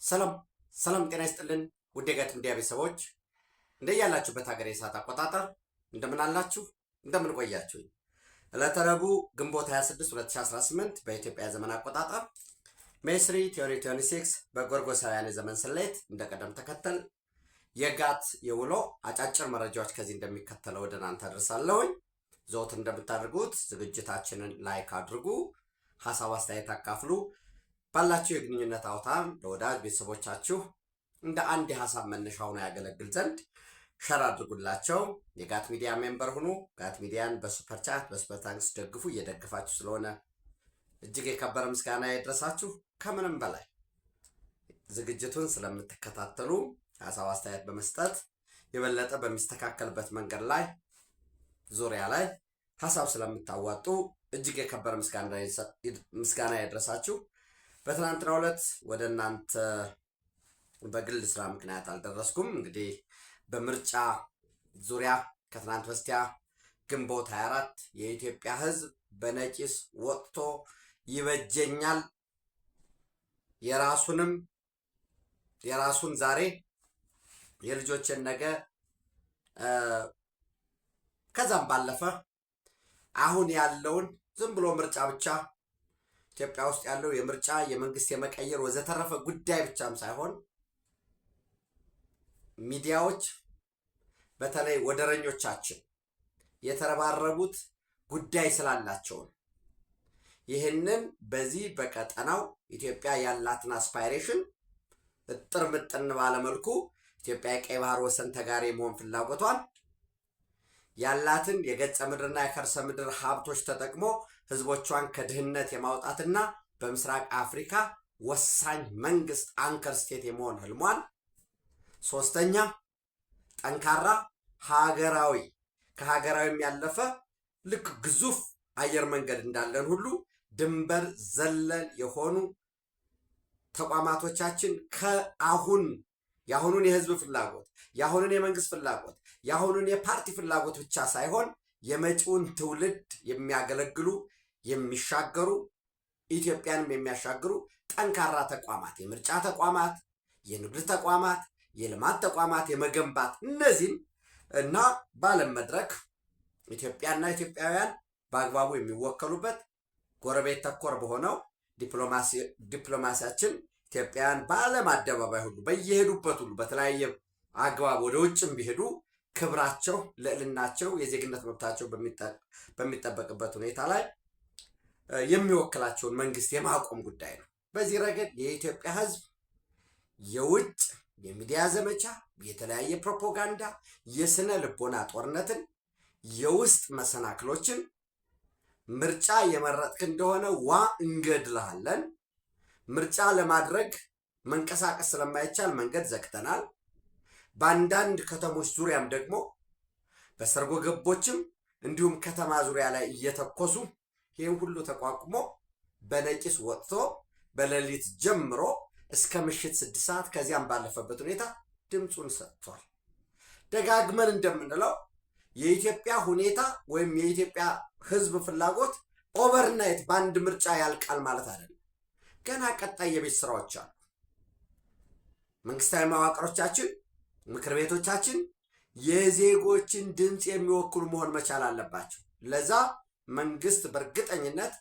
ሰላም ሰላም፣ ጤና ይስጥልን ውድ የጋት ሚዲያ ቤተሰቦች እንደያላችሁበት ሀገር የሰዓት አቆጣጠር እንደምን አላችሁ? እንደምን ቆያችሁ? ዕለተ ረቡዕ ግንቦት 26 2018 በኢትዮጵያ ዘመን አቆጣጠር ሜይ 3 2026 በጎርጎሳውያን የዘመን ስሌት እንደቀደም ተከተል የጋት የውሎ አጫጭር መረጃዎች ከዚህ እንደሚከተለው ወደ እናንተ አድርሳለሁኝ። ዘወትር እንደምታደርጉት ዝግጅታችንን ላይክ አድርጉ፣ ሀሳብ አስተያየት አካፍሉ። ባላችሁ የግንኙነት አውታር ለወዳጅ ቤተሰቦቻችሁ እንደ አንድ የሀሳብ መነሻ ሆኖ ያገለግል ዘንድ ሸር አድርጉላቸው። የጋት ሚዲያ ሜምበር ሁኑ። ጋት ሚዲያን በሱፐር ቻት በሱፐር ታንክስ ደግፉ። እየደግፋችሁ ስለሆነ እጅግ የከበረ ምስጋና ይድረሳችሁ። ከምንም በላይ ዝግጅቱን ስለምትከታተሉ ሀሳብ አስተያየት በመስጠት የበለጠ በሚስተካከልበት መንገድ ላይ ዙሪያ ላይ ሀሳብ ስለምታዋጡ እጅግ የከበረ ምስጋና ይድረሳችሁ። በትናንትናው ዕለት ወደ እናንተ በግል ስራ ምክንያት አልደረስኩም። እንግዲህ በምርጫ ዙሪያ ከትናንት በስቲያ ግንቦት 24 የኢትዮጵያ ሕዝብ በነቂስ ወጥቶ ይበጀኛል የራሱን ዛሬ የልጆችን ነገ ከዛም ባለፈ አሁን ያለውን ዝም ብሎ ምርጫ ብቻ ኢትዮጵያ ውስጥ ያለው የምርጫ የመንግስት የመቀየር ወዘተረፈ ጉዳይ ብቻም ሳይሆን ሚዲያዎች በተለይ ወደረኞቻችን የተረባረቡት ጉዳይ ስላላቸው ነው። ይህንን በዚህ በቀጠናው ኢትዮጵያ ያላትን አስፓይሬሽን እጥር ምጥን ባለመልኩ ኢትዮጵያ የቀይ ባህር ወሰን ተጋሪ መሆን ፍላጎቷን ያላትን የገጸ ምድርና የከርሰ ምድር ሀብቶች ተጠቅሞ ህዝቦቿን ከድህነት የማውጣትና በምስራቅ አፍሪካ ወሳኝ መንግስት አንከር ስቴት የመሆን ህልሟን፣ ሶስተኛ ጠንካራ ከሀገራዊም ያለፈ ልክ ግዙፍ አየር መንገድ እንዳለን ሁሉ ድንበር ዘለል የሆኑ ተቋማቶቻችን የአሁኑን የህዝብ ፍላጎት፣ የአሁኑን የመንግስት ፍላጎት፣ የአሁኑን የፓርቲ ፍላጎት ብቻ ሳይሆን የመጪውን ትውልድ የሚያገለግሉ የሚሻገሩ ኢትዮጵያንም የሚያሻግሩ ጠንካራ ተቋማት፣ የምርጫ ተቋማት፣ የንግድ ተቋማት፣ የልማት ተቋማት የመገንባት እነዚህም እና በዓለም መድረክ ኢትዮጵያና ኢትዮጵያውያን በአግባቡ የሚወከሉበት ጎረቤት ተኮር በሆነው ዲፕሎማሲያችን ኢትዮጵያውያን በዓለም አደባባይ ሁሉ በየሄዱበት ሁሉ በተለያየ አግባብ ወደ ውጭም ቢሄዱ ክብራቸው፣ ልዕልናቸው፣ የዜግነት መብታቸው በሚጠበቅበት ሁኔታ ላይ የሚወክላቸውን መንግስት የማቆም ጉዳይ ነው። በዚህ ረገድ የኢትዮጵያ ህዝብ የውጭ የሚዲያ ዘመቻ፣ የተለያየ ፕሮፓጋንዳ፣ የስነ ልቦና ጦርነትን፣ የውስጥ መሰናክሎችን ምርጫ የመረጥክ እንደሆነ እንገድልሃለን፣ ምርጫ ለማድረግ መንቀሳቀስ ስለማይቻል መንገድ ዘግተናል፣ በአንዳንድ ከተሞች ዙሪያም ደግሞ በሰርጎ ገቦችም እንዲሁም ከተማ ዙሪያ ላይ እየተኮሱ ይህን ሁሉ ተቋቁሞ በነቂስ ወጥቶ በሌሊት ጀምሮ እስከ ምሽት 6 ሰዓት ከዚያም ባለፈበት ሁኔታ ድምፁን ሰጥቷል። ደጋግመን እንደምንለው የኢትዮጵያ ሁኔታ ወይም የኢትዮጵያ ህዝብ ፍላጎት ኦቨርናይት በአንድ ምርጫ ያልቃል ማለት አይደለም። ገና ቀጣይ የቤት ስራዎች አሉ። መንግስታዊ መዋቅሮቻችን፣ ምክር ቤቶቻችን የዜጎችን ድምፅ የሚወክሉ መሆን መቻል አለባቸው። ለዛ መንግስት በእርግጠኝነት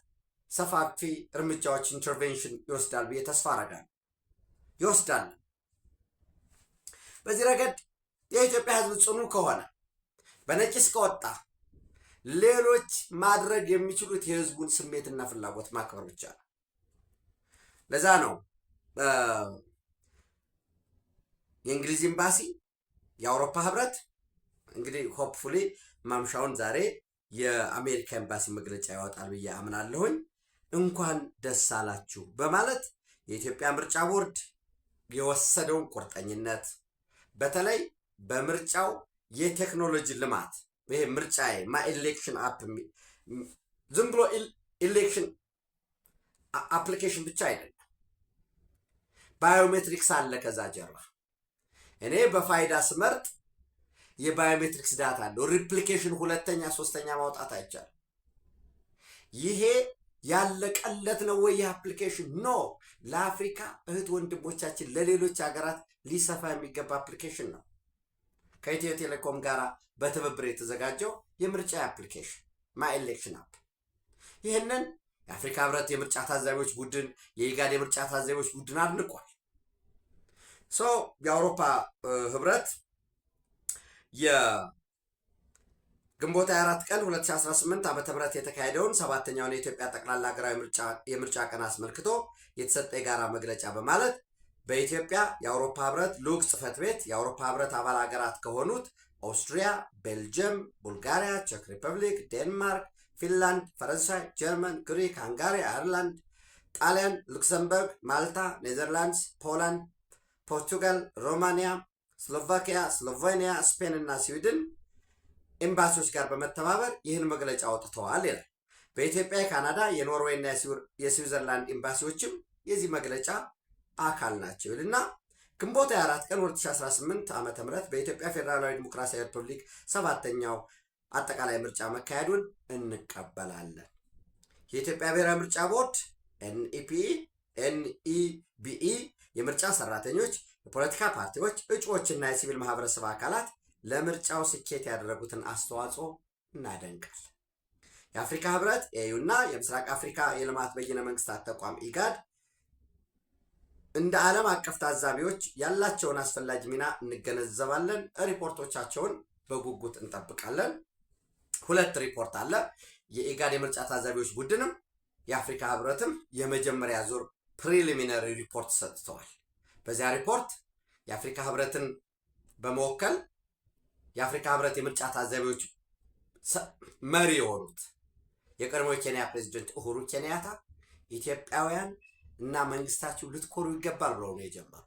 ሰፋፊ እርምጃዎች ኢንተርቬንሽን ይወስዳል ብዬ ተስፋ አደርጋለሁ። ይወስዳል። በዚህ ረገድ የኢትዮጵያ ህዝብ ጽኑ ከሆነ በነቂስ ከወጣ ሌሎች ማድረግ የሚችሉት የህዝቡን ስሜትና ፍላጎት ማክበር ብቻ ነው። ለዛ ነው የእንግሊዝ ኤምባሲ፣ የአውሮፓ ህብረት እንግዲህ ሆፕፉሊ ማምሻውን ዛሬ የአሜሪካ ኤምባሲ መግለጫ ያወጣል ብዬ አምናለሁኝ። እንኳን ደስ አላችሁ በማለት የኢትዮጵያ ምርጫ ቦርድ የወሰደውን ቁርጠኝነት በተለይ በምርጫው የቴክኖሎጂ ልማት ይሄ ምርጫ ኤሌክሽን አፕ ዝም ብሎ ኤሌክሽን አፕሊኬሽን ብቻ አይደለም፣ ባዮሜትሪክስ አለ ከዛ ጀርባ። እኔ በፋይዳ ስመርጥ የባዮሜትሪክስ ዳታ አለው። ሪፕሊኬሽን ሁለተኛ ሶስተኛ ማውጣት አይቻልም። ይሄ ያለቀለት ነው ወይ የአፕሊኬሽን? ኖ። ለአፍሪካ እህት ወንድሞቻችን ለሌሎች ሀገራት ሊሰፋ የሚገባ አፕሊኬሽን ነው። ከኢትዮ ቴሌኮም ጋር በትብብር የተዘጋጀው የምርጫ አፕሊኬሽን ማይ ኤሌክሽን አፕ። ይህንን የአፍሪካ ህብረት የምርጫ ታዛቢዎች ቡድን፣ የኢጋድ የምርጫ ታዛቢዎች ቡድን አድንቋል። የአውሮፓ ህብረት የግንቦት 24 ቀን 2018 ዓ.ም የተካሄደውን 7ኛውን የኢትዮጵያ ጠቅላላ ሀገራዊ የምርጫ ቀን አስመልክቶ የተሰጠ የጋራ መግለጫ በማለት በኢትዮጵያ የአውሮፓ ህብረት ልዑክ ጽህፈት ቤት የአውሮፓ ህብረት አባል ሀገራት ከሆኑት ኦስትሪያ፣ ቤልጅየም፣ ቡልጋሪያ፣ ቼክ ሪፐብሊክ፣ ዴንማርክ፣ ፊንላንድ፣ ፈረንሳይ፣ ጀርመን፣ ግሪክ፣ ሃንጋሪ፣ አየርላንድ፣ ጣሊያን፣ ሉክሰምበርግ፣ ማልታ፣ ኔዘርላንድስ፣ ፖላንድ፣ ፖርቱጋል፣ ሮማኒያ፣ ስሎቫኪያ፣ ስሎቬኒያ፣ ስፔን እና ስዊድን ኤምባሲዎች ጋር በመተባበር ይህን መግለጫ አውጥተዋል ይላል። በኢትዮጵያ የካናዳ፣ የኖርዌይ እና የስዊዘርላንድ ኤምባሲዎችም የዚህ መግለጫ አካል ናቸው ይልና ግንቦት 24 ቀን 2018 ዓ.ም በኢትዮጵያ ፌዴራላዊ ዲሞክራሲያዊ ሪፐብሊክ 7ኛው አጠቃላይ ምርጫ መካሄዱን እንቀበላለን። የኢትዮጵያ ብሔራዊ ምርጫ ቦርድ ኤንኢቢኢ የምርጫ ሰራተኞች፣ የፖለቲካ ፓርቲዎች፣ እጩዎችና የሲቪል ማህበረሰብ አካላት ለምርጫው ስኬት ያደረጉትን አስተዋጽኦ እናደንቃል። የአፍሪካ ህብረት ኤዩና የምስራቅ አፍሪካ የልማት በይነ መንግስታት ተቋም ኢጋድ እንደ ዓለም አቀፍ ታዛቢዎች ያላቸውን አስፈላጊ ሚና እንገነዘባለን። ሪፖርቶቻቸውን በጉጉት እንጠብቃለን። 2 ሪፖርት አለ። የኢጋድ የምርጫ ታዛቢዎች ቡድንም የአፍሪካ ህብረትም የመጀመሪያ ዙር ፕሪሊሚነሪ ሪፖርት ሰጥተዋል። በዚያ ሪፖርት የአፍሪካ ህብረትን በመወከል የአፍሪካ ህብረት የምርጫ ታዛቢዎች መሪ የሆኑት የቀድሞ የኬንያ ፕሬዚደንት ኡሁሩ ኬንያታ ኢትዮጵያውያን እና መንግስታችሁ ልትኮሩ ይገባል ብለው ነው የጀመሩት።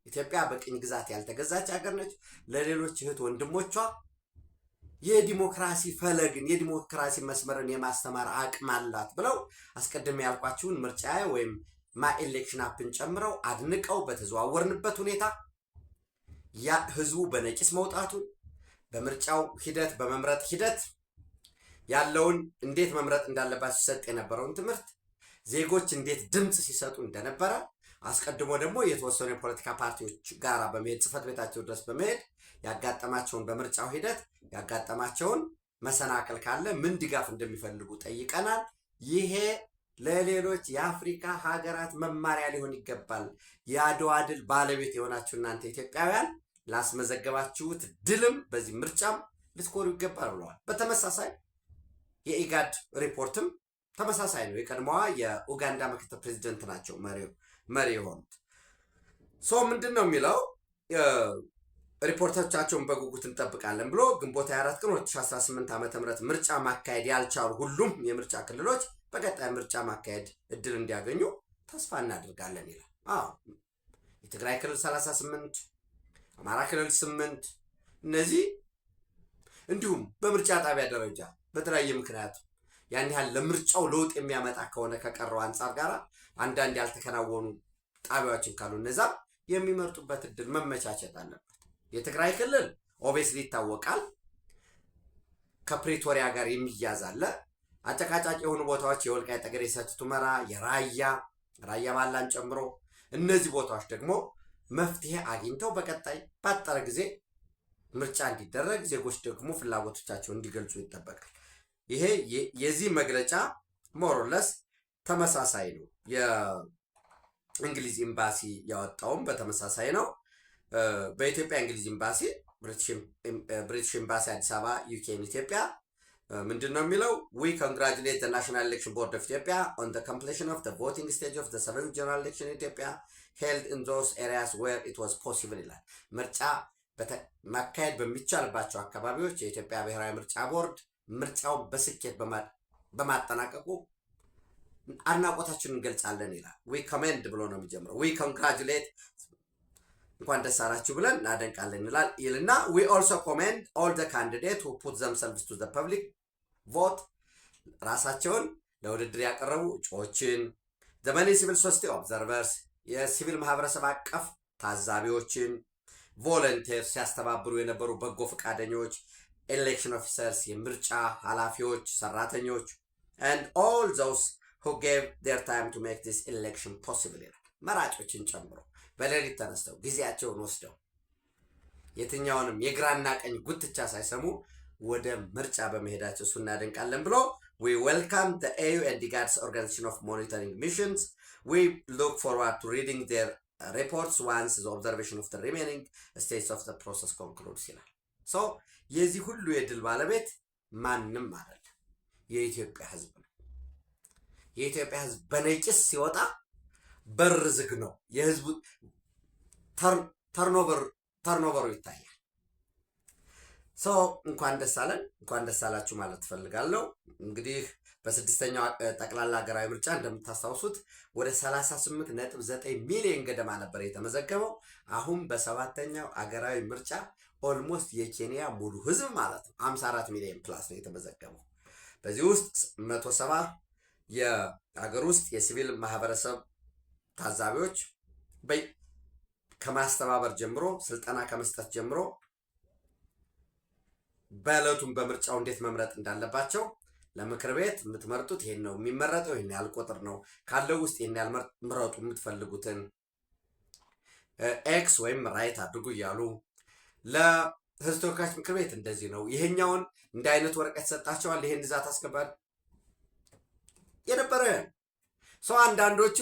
ኢትዮጵያ በቅኝ ግዛት ያልተገዛች ሀገር ነች። ለሌሎች እህት ወንድሞቿ የዲሞክራሲ ፈለግን የዲሞክራሲ መስመርን የማስተማር አቅም አላት ብለው አስቀድሜ ያልኳችሁን ምርጫ ወይም ማይ ኤሌክሽን አፕን ጨምረው አድንቀው በተዘዋወርንበት ሁኔታ ያ ህዝቡ በነቂስ መውጣቱን በምርጫው ሂደት በመምረጥ ሂደት ያለውን እንዴት መምረጥ እንዳለባቸው ሲሰጥ የነበረውን ትምህርት ዜጎች እንዴት ድምፅ ሲሰጡ እንደነበረ አስቀድሞ ደግሞ የተወሰኑ የፖለቲካ ፓርቲዎች ጋራ በመሄድ ጽህፈት ቤታቸው ድረስ በመሄድ ያጋጠማቸውን በምርጫው ሂደት ያጋጠማቸውን መሰናክል ካለ ምን ድጋፍ እንደሚፈልጉ ጠይቀናል። ይሄ ለሌሎች የአፍሪካ ሀገራት መማሪያ ሊሆን ይገባል። የአድዋ ድል ባለቤት የሆናችሁ እናንተ ኢትዮጵያውያን ላስመዘገባችሁት ድልም በዚህ ምርጫም ልትኮሩ ይገባል ብለዋል። በተመሳሳይ የኢጋድ ሪፖርትም ተመሳሳይ ነው። የቀድሞዋ የኡጋንዳ ምክትል ፕሬዚደንት ናቸው መሪ የሆኑት። ምንድን ነው የሚለው ሪፖርቶቻቸውን በጉጉት እንጠብቃለን ብሎ ግንቦት 24 ቀን 2018 ዓ.ም ምርጫ ማካሄድ ያልቻሉ ሁሉም የምርጫ ክልሎች በቀጣይ ምርጫ ማካሄድ እድል እንዲያገኙ ተስፋ እናደርጋለን ይላል። የትግራይ ክልል 38፣ አማራ ክልል 8 እነዚህ እንዲሁም በምርጫ ጣቢያ ደረጃ በተለያየ ምክንያት ያን ያህል ለምርጫው ለውጥ የሚያመጣ ከሆነ ከቀረው አንጻር ጋር አንዳንድ ያልተከናወኑ ጣቢያዎችን ካሉ እነዛ የሚመርጡበት እድል መመቻቸት አለበት። የትግራይ ክልል ኦብቪየስሊ ይታወቃል፣ ከፕሪቶሪያ ጋር የሚያዝ አለ። አጨቃጫቂ የሆኑ ቦታዎች የወልቃይት ጠገዴ፣ ሰቲት ሁመራ፣ የራያ ባላን ጨምሮ እነዚህ ቦታዎች ደግሞ መፍትሄ አግኝተው በቀጣይ ባጠረ ጊዜ ምርጫ እንዲደረግ ዜጎች ደግሞ ፍላጎቶቻቸውን እንዲገልጹ ይጠበቃል። ይሄ የዚህ መግለጫ ሞሮለስ ተመሳሳይ ነው። የእንግሊዝ ኤምባሲ ያወጣውም በተመሳሳይ ነው። በኢትዮጵያ እንግሊዝ ኤምባሲ፣ ብሪቲሽ ኤምባሲ አዲስ አበባ፣ ዩኬን ኢትዮጵያ ምንድን ነው የሚለው? ዊ ኮንግራጁሌት ዘ ናሽናል ኤሌክሽን ቦርድ ኦፍ ኢትዮጵያ ኦን ዘ ኮምፕሊሽን ኦፍ ዘ ቮቲንግ ስቴጅ ኦፍ ዘ ሰቨንዝ ጀነራል ኤሌክሽን ኢን ኢትዮጵያ ሄልድ ኢን ዞዝ ኤሪያስ ዌር ኢት ዋዝ ፖሲብል ይላል። ምርጫ ማካሄድ በሚቻልባቸው አካባቢዎች የኢትዮጵያ ብሔራዊ ምርጫ ቦርድ ምርጫውን በስኬት በማጠናቀቁ አድናቆታችንን እንገልጻለን ይላል። ዊ ኮሜንድ ብሎ ነው የሚጀምረው። ዊ ኮንግራጁሌት እንኳን ደስ አላችሁ ብለን እናደንቃለን ይልና ዊ ኦልሶ ኮሜንድ ኦል ዘ ካንዲዴት ሁ ፑት ዘምሰልቭስ ቱ ዘ ፐብሊክ ቮት ራሳቸውን ለውድድር ያቀረቡ እጩዎችን፣ ዘ መኒ ሲቪል ሶሳይቲ ኦብዘርቨርስ የሲቪል ማህበረሰብ አቀፍ ታዛቢዎችን፣ ቮለንቴርስ ሲያስተባብሩ የነበሩ በጎ ፈቃደኞች፣ ኤሌክሽን ኦፊሰርስ የምርጫ ኃላፊዎች፣ ሰራተኞች and all those who gave their time to make this election possible ይላል። መራጮችን ጨምሮ በሌሊት ተነስተው ጊዜያቸውን ወስደው የትኛውንም የግራና ቀኝ ጉትቻ ሳይሰሙ ወደ ምርጫ በመሄዳቸው እሱ እናደንቃለን ብሎ we welcome the AU and IGAD's organization of monitoring missions. We look forward to reading their reports once the observation of the remaining stages of the process concludes ይላል። so የዚህ ሁሉ የድል ባለቤት ማንም አይደለም፣ የኢትዮጵያ ህዝብ ነው። የኢትዮጵያ ህዝብ በነቂስ ሲወጣ በር ዝግ ነው። የህዝቡ ተርኖቨሩ ይታያል። እንኳን ደስ አለን፣ እንኳን ደስ አላችሁ ማለት ፈልጋለሁ። እንግዲህ በስድስተኛው ጠቅላላ ሀገራዊ ምርጫ እንደምታስታውሱት ወደ 38.9 ሚሊዮን ገደማ ነበር የተመዘገበው። አሁን በሰባተኛው ሀገራዊ ምርጫ ኦልሞስት የኬንያ ሙሉ ህዝብ ማለት ነው 54 ሚሊዮን ፕላስ ነው የተመዘገበው። በዚህ ውስጥ 170 የሀገር ውስጥ የሲቪል ማህበረሰብ ታዛቢዎች ከማስተባበር ጀምሮ ስልጠና ከመስጠት ጀምሮ በእለቱም በምርጫው እንዴት መምረጥ እንዳለባቸው ለምክር ቤት የምትመርጡት ይሄን ነው የሚመረጠው፣ ይሄን ያህል ቁጥር ነው ካለው ውስጥ ይሄን ያህል ምረጡ፣ የምትፈልጉትን ኤክስ ወይም ራይት አድርጉ እያሉ ለህዝብ ተወካዮች ምክር ቤት እንደዚህ ነው፣ ይሄኛውን እንደ አይነት ወረቀት ሰጣቸዋል፣ ይሄን ብዛት አስገባል የነበረ ሰው። አንዳንዶቹ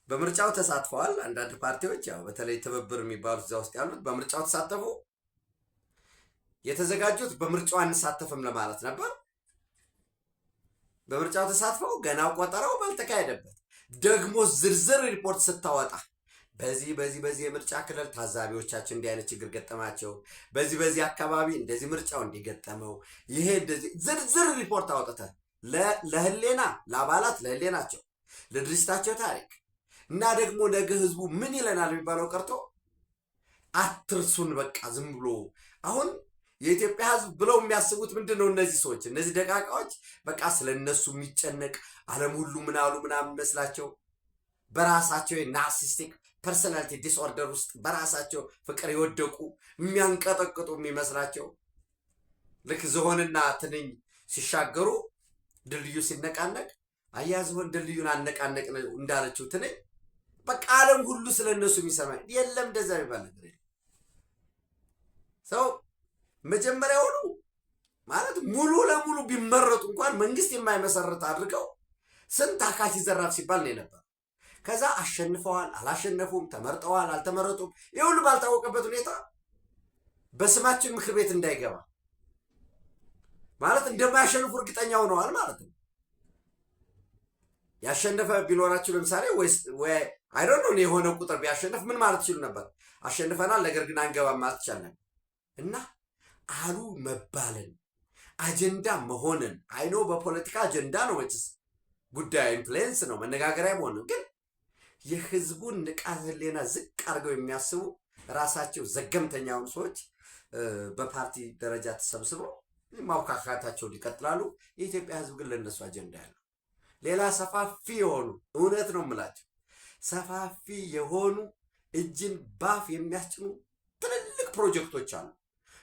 በምርጫው ተሳትፈዋል። አንዳንድ ፓርቲዎች ያው በተለይ ትብብር የሚባሉት እዛ ውስጥ ያሉት በምርጫው ተሳተፉ። የተዘጋጁት በምርጫው አንሳተፍም ለማለት ነበር። በምርጫው ተሳትፈው ገና ቆጠራው ባልተካሄደበት ደግሞ ዝርዝር ሪፖርት ስታወጣ በዚህ የምርጫ ክልል ታዛቢዎቻችን እንዲህ አይነት ችግር ገጠማቸው፣ በዚህ አካባቢ እንደዚህ ምርጫው እንዲገጠመው ይሄ እንደዚህ ዝርዝር ሪፖርት አወጣተ ለህሌና ለአባላት ለህሌናቸው ለድርጅታቸው ታሪክ እና ደግሞ ነገ ህዝቡ ምን ይለናል የሚባለው ቀርቶ አትርሱን። በቃ ዝም ብሎ አሁን የኢትዮጵያ ህዝብ ብለው የሚያስቡት ምንድነው? እነዚህ ሰዎች እነዚህ ደቃቃዎች በቃ ስለነሱ የሚጨነቅ ዓለም ሁሉ ምን አሉ ምናምን መስላቸው በራሳቸው ናርሲስቲክ ፐርሰናሊቲ ዲስኦርደር ውስጥ በራሳቸው ፍቅር የወደቁ የሚያንቀጠቅጡ የሚመስላቸው ልክ ዝሆንና ትንኝ ሲሻገሩ ድልድዩ ሲነቃነቅ አያዝሆን ድልድዩን አነቃነቅ እንዳለችው ትንኝ በቃ ዓለም ሁሉ ስለነሱ የሚሰማ የለም። እንደዛ የሚባል ነገር ሰው መጀመሪያውኑ ማለት ሙሉ ለሙሉ ቢመረጡ እንኳን መንግስት የማይመሰረት አድርገው ስንት አካች ዘራፍ ሲባል ነው የነበር። ከዛ አሸንፈዋል አላሸነፉም፣ ተመርጠዋል አልተመረጡም፣ ይሁሉ ባልታወቀበት ሁኔታ በስማችን ምክር ቤት እንዳይገባ ማለት እንደማያሸንፉ እርግጠኛ ሆነዋል ማለት ነው። ያሸነፈ ቢኖራችሁ ለምሳሌ ወይ አይ ዶንት ኖ የሆነ ቁጥር ቢያሸንፍ ምን ማለት ይችላል ነበር? አሸንፈናል ነገር ግን አንገባም ማለት ይቻላል። እና አሉ መባልን አጀንዳ መሆንን አይኖ በፖለቲካ አጀንዳ ነው ወጭስ ጉዳይ ኢንፍሉዌንስ ነው መነጋገሪያ መሆን፣ ግን የህዝቡን ንቃተ ህሊና ዝቅ አድርገው የሚያስቡ ራሳቸው ዘገምተኛውን ሰዎች በፓርቲ ደረጃ ተሰብስበው ማውካካታቸውን ይቀጥላሉ። የኢትዮጵያ ህዝብ ግን ለነሱ አጀንዳ ያለው ሌላ ሰፋፊ የሆኑ እውነት ነው የምላቸው ሰፋፊ የሆኑ እጅን ባፍ የሚያስጭኑ ትልልቅ ፕሮጀክቶች አሉ።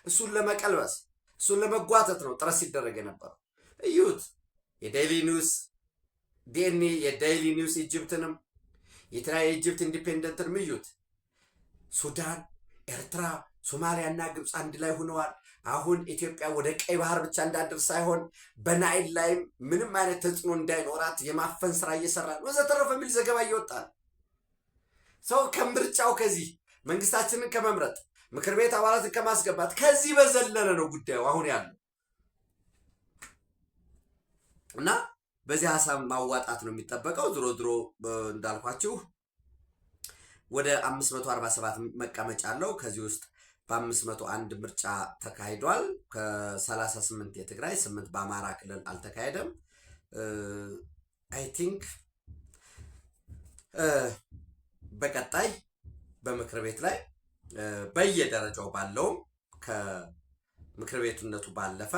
እሱን ለመቀልበስ እሱን ለመጓተት ነው ጥረት ሲደረግ የነበረው። እዩት የዴይሊ ኒውስ ዲኤንኤ የዴይሊ ኒውስ ኢጅፕትንም የተለያየ ኢጅፕት ኢንዲፔንደንትንም እዩት። ሱዳን፣ ኤርትራ፣ ሶማሊያና ግብፅ አንድ ላይ ሆነዋል። አሁን ኢትዮጵያ ወደ ቀይ ባህር ብቻ እንዳደርስ ሳይሆን በናይል ላይም ምንም አይነት ተጽዕኖ እንዳይኖራት የማፈን ስራ እየሰራ ነው ወዘተረፈ የሚል ዘገባ እየወጣ ሰው ከምርጫው ከዚህ መንግስታችንን ከመምረጥ ምክር ቤት አባላትን ከማስገባት ከዚህ በዘለለ ነው ጉዳዩ አሁን ያለው እና በዚህ ሐሳብ ማዋጣት ነው የሚጠበቀው። ድሮ እንዳልኳችሁ ወደ 547 መቀመጫ አለው። ከዚህ ውስጥ በ501 ምርጫ ተካሂዷል። ከ38 የትግራይ 8 በአማራ ክልል አልተካሄደም። አይ ቲንክ በቀጣይ በምክር ቤት ላይ በየደረጃው ባለው ከምክር ቤቱነቱ ባለፈ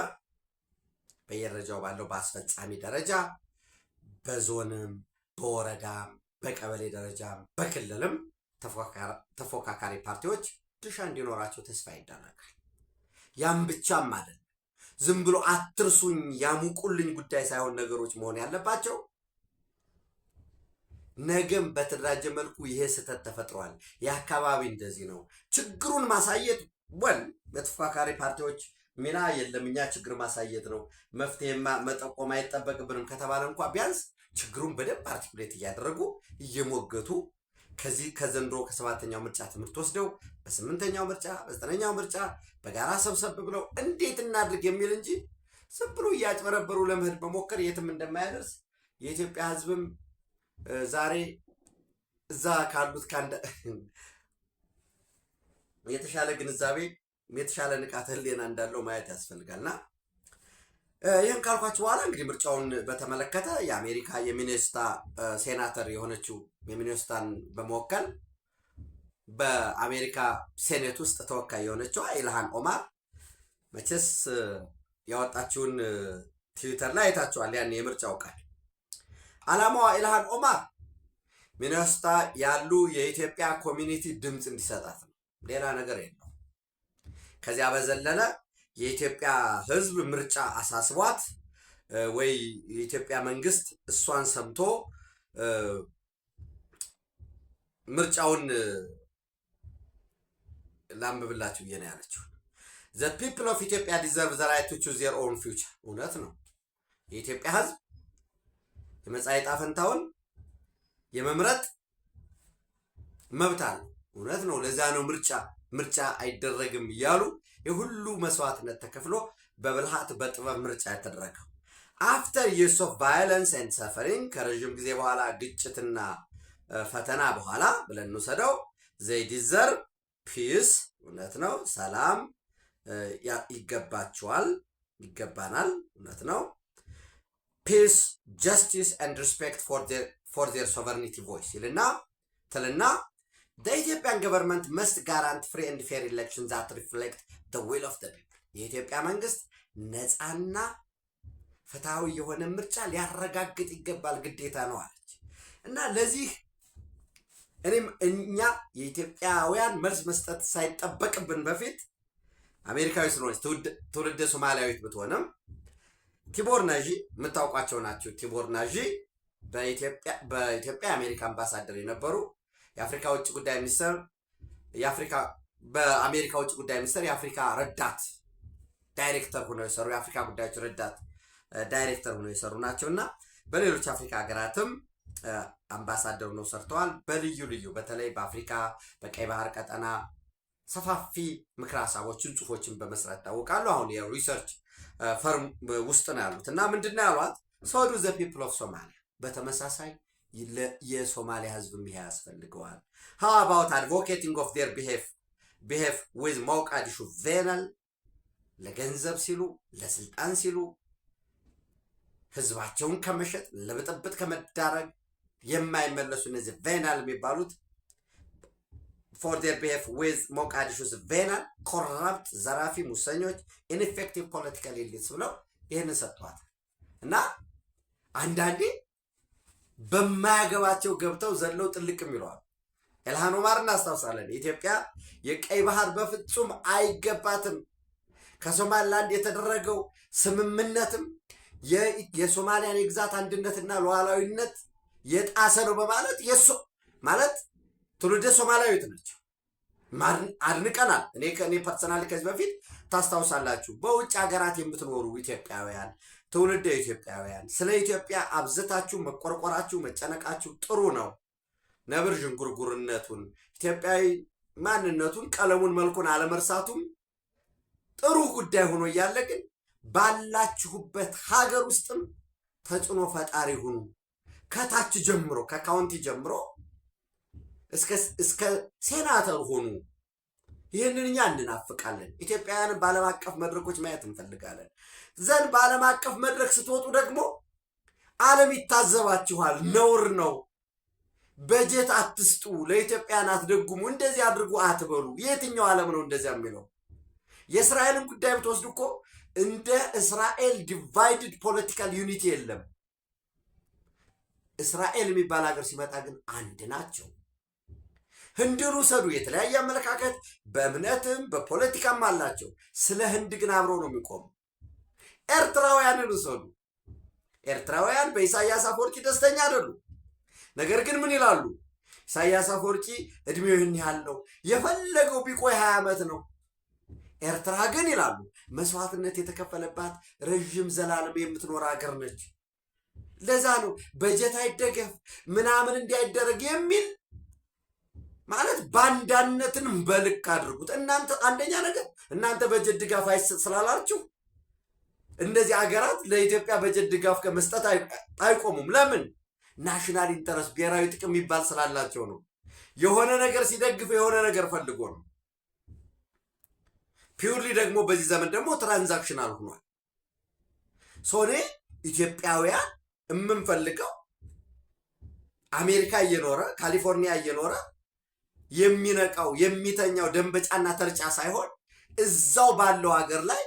በየደረጃው ባለው በአስፈጻሚ ደረጃ በዞንም በወረዳም በቀበሌ ደረጃም በክልልም ተፎካካሪ ፓርቲዎች ድርሻ እንዲኖራቸው ተስፋ ይደረጋል። ያም ብቻም አይደለም ዝም ብሎ አትርሱኝ ያሙቁልኝ ጉዳይ ሳይሆን ነገሮች መሆን ያለባቸው ነገም በተደራጀ መልኩ ይሄ ስህተት ተፈጥሯል፣ የአካባቢ እንደዚህ ነው ችግሩን ማሳየት ወል በተፎካካሪ ፓርቲዎች ሚና የለም። እኛ ችግር ማሳየት ነው መፍትሄ መጠቆም አይጠበቅብንም ከተባለ እንኳ ቢያንስ ችግሩን በደንብ አርቲኩሌት እያደረጉ እየሞገቱ ከዘንድሮ ከሰባተኛው ምርጫ ትምህርት ወስደው በስምንተኛው ምርጫ በዘጠነኛው ምርጫ በጋራ ሰብሰብ ብለው እንዴት እናድርግ የሚል እንጂ ዝም ብሎ እያጭበረበሩ ለመሄድ መሞከር የትም እንደማያደርስ የኢትዮጵያ ሕዝብም ዛሬ እዛ ካሉት የተሻለ ግንዛቤ የተሻለ ንቃተ ህሊና እንዳለው ማየት ያስፈልጋልና ይህን ካልኳችሁ በኋላ እንግዲህ ምርጫውን በተመለከተ የአሜሪካ የሚኔሶታ ሴናተር የሆነችው የሚኔሶታን በመወከል በአሜሪካ ሴኔት ውስጥ ተወካይ የሆነችው ኢልሃን ኦማር መቼስ ያወጣችውን ትዊተር ላይ አይታችኋል። ያን የምርጫው ቃል ዓላማዋ ኢልሃን ኦማር ሚኔሶታ ያሉ የኢትዮጵያ ኮሚኒቲ ድምፅ እንዲሰጣት ነው። ሌላ ነገር የለው። ከዚያ በዘለለ የኢትዮጵያ ህዝብ ምርጫ አሳስቧት ወይ የኢትዮጵያ መንግስት እሷን ሰምቶ ምርጫውን ላንብብላችሁ ብዬ ነው ያለችው። The people of Ethiopia deserve the right to choose their own future። እውነት ነው። የኢትዮጵያ ህዝብ የመጻኢ ዕጣ ፈንታውን የመምረጥ መብት አለው። እውነት ነው። ለዛ ነው ምርጫ አይደረግም እያሉ የሁሉ መስዋዕትነት ተከፍሎ በብልሃት በጥበብ ምርጫ የተደረገው። አፍተር years of violence and suffering ከረጅም ጊዜ በኋላ ግጭትና ፈተና በኋላ ብለን እንውሰደው they deserve peace። እውነት ነው። ሰላም ይገባቸዋል፣ ይገባናል። እውነት ነው። peace, justice and respect for their sovereignty voice ትልና the Ethiopian government must guarantee free and fair elections that reflect the will of the people። የኢትዮጵያ መንግስት ነፃና ፍትሃዊ የሆነ ምርጫ ሊያረጋግጥ ይገባል፣ ግዴታ ነው አለች። እና ለዚህ እኛ የኢትዮጵያውያን መልስ መስጠት ሳይጠበቅብን በፊት አሜሪካዊ ስለሆነች ትውልደ ሶማሊያዊት ብትሆንም ቲቦር ናጂ የምታውቋቸው ናቸው። ቲቦር ናጂ በኢትዮጵያ የአሜሪካ አምባሳደር የነበሩ የአፍሪካ ውጭ ጉዳይ ሚኒስትር በአሜሪካ ውጭ ጉዳይ ሚኒስትር የአፍሪካ ረዳት ዳይሬክተር ሆነው የሰሩ የአፍሪካ ጉዳዮች ረዳት ዳይሬክተር ሆነው የሰሩ ናቸውና በሌሎች አፍሪካ ሀገራትም አምባሳደር ሆነው ሰርተዋል። በልዩ ልዩ በተለይ በአፍሪካ በቀይ ባህር ቀጠና ሰፋፊ ምክረ ሀሳቦችን ጽሁፎችን በመስራት ታወቃሉ። አሁን የሪሰርች ፈርም ውስጥ ነው ያሉት እና ምንድነው ያሏት ሶዱ ዘ ፒፕል ኦፍ ሶማሊያ በተመሳሳይ የሶማሊያ ህዝብ ይሄ ያስፈልገዋል። how about advocating of their behave with ሞቃዲሾ ቬነል ለገንዘብ ሲሉ ለስልጣን ሲሉ ህዝባቸውን ከመሸጥ ለብጥብጥ ከመዳረግ የማይመለሱ እነዚህ ቬናል የሚባሉት for their behave with ሞቃዲሾስ ቬናል ኮራፕት ዘራፊ ሙሰኞች ineffective political elites ብለው ይሄንን ሰጥቷል። እና አንዳንዴ በማያገባቸው ገብተው ዘለው ጥልቅ የሚለዋል። ኢልሃን ኦማር እናስታውሳለን። ኢትዮጵያ የቀይ ባህር በፍጹም አይገባትም፣ ከሶማሊላንድ የተደረገው ስምምነትም የሶማሊያን የግዛት አንድነትና ሉዓላዊነት የጣሰ ነው በማለት ማለት ትውልደ ሶማሊያዊት ነች። አድንቀናል። እኔ ፐርሰናሊ ከዚህ በፊት ታስታውሳላችሁ በውጭ ሀገራት የምትኖሩ ኢትዮጵያውያን ትውልደ ኢትዮጵያውያን ስለ ኢትዮጵያ አብዝታችሁ መቆርቆራችሁ መጨነቃችሁ ጥሩ ነው። ነብር ዥንጉርጉርነቱን ኢትዮጵያዊ ማንነቱን ቀለሙን መልኩን አለመርሳቱም ጥሩ ጉዳይ ሆኖ እያለ ግን ባላችሁበት ሀገር ውስጥም ተጽዕኖ ፈጣሪ ሁኑ። ከታች ጀምሮ ከካውንቲ ጀምሮ እስከ ሴናተር ሆኑ። ይህንን እኛ እንናፍቃለን። ኢትዮጵያውያንን በዓለም አቀፍ መድረኮች ማየት እንፈልጋለን። ዘንድ በዓለም አቀፍ መድረክ ስትወጡ ደግሞ ዓለም ይታዘባችኋል። ነውር ነው። በጀት አትስጡ፣ ለኢትዮጵያን አትደጉሙ፣ እንደዚህ አድርጉ አትበሉ። የትኛው ዓለም ነው እንደዚያ የሚለው? የእስራኤልን ጉዳይ ብትወስዱ እኮ እንደ እስራኤል ዲቫይድድ ፖለቲካል ዩኒቲ የለም። እስራኤል የሚባል ሀገር ሲመጣ ግን አንድ ናቸው። ህንድን ውሰዱ፣ የተለያየ አመለካከት በእምነትም በፖለቲካም አላቸው። ስለ ህንድ ግን አብረው ነው የሚቆሙ። ኤርትራውያንን ውሰዱ፣ ኤርትራውያን በኢሳያስ አፈወርቂ ደስተኛ አይደሉ። ነገር ግን ምን ይላሉ? ኢሳያስ አፈወርቂ እድሜው ይህን ያህል ነው፣ የፈለገው ቢቆይ 20 ዓመት ነው። ኤርትራ ግን ይላሉ መስዋዕትነት የተከፈለባት ረዥም ዘላለም የምትኖር ሀገር ነች። ለዛ ነው በጀት አይደገፍ ምናምን እንዲያይደረግ የሚል ማለት ባንዳነትን በልክ አድርጉት። እናንተ አንደኛ ነገር እናንተ በጀት ድጋፍ አይሰጥ ስላላችሁ እነዚህ ሀገራት ለኢትዮጵያ በጀት ድጋፍ ከመስጠት አይቆሙም። ለምን? ናሽናል ኢንተረስት ብሔራዊ ጥቅም የሚባል ስላላቸው ነው። የሆነ ነገር ሲደግፍ የሆነ ነገር ፈልጎ ነው። ፒውርሊ ደግሞ በዚህ ዘመን ደግሞ ትራንዛክሽናል ሆኗል። ሶኔ ኢትዮጵያውያን የምንፈልገው አሜሪካ እየኖረ ካሊፎርኒያ እየኖረ የሚነቃው የሚተኛው ደንበጫና ተርጫ ሳይሆን እዛው ባለው ሀገር ላይ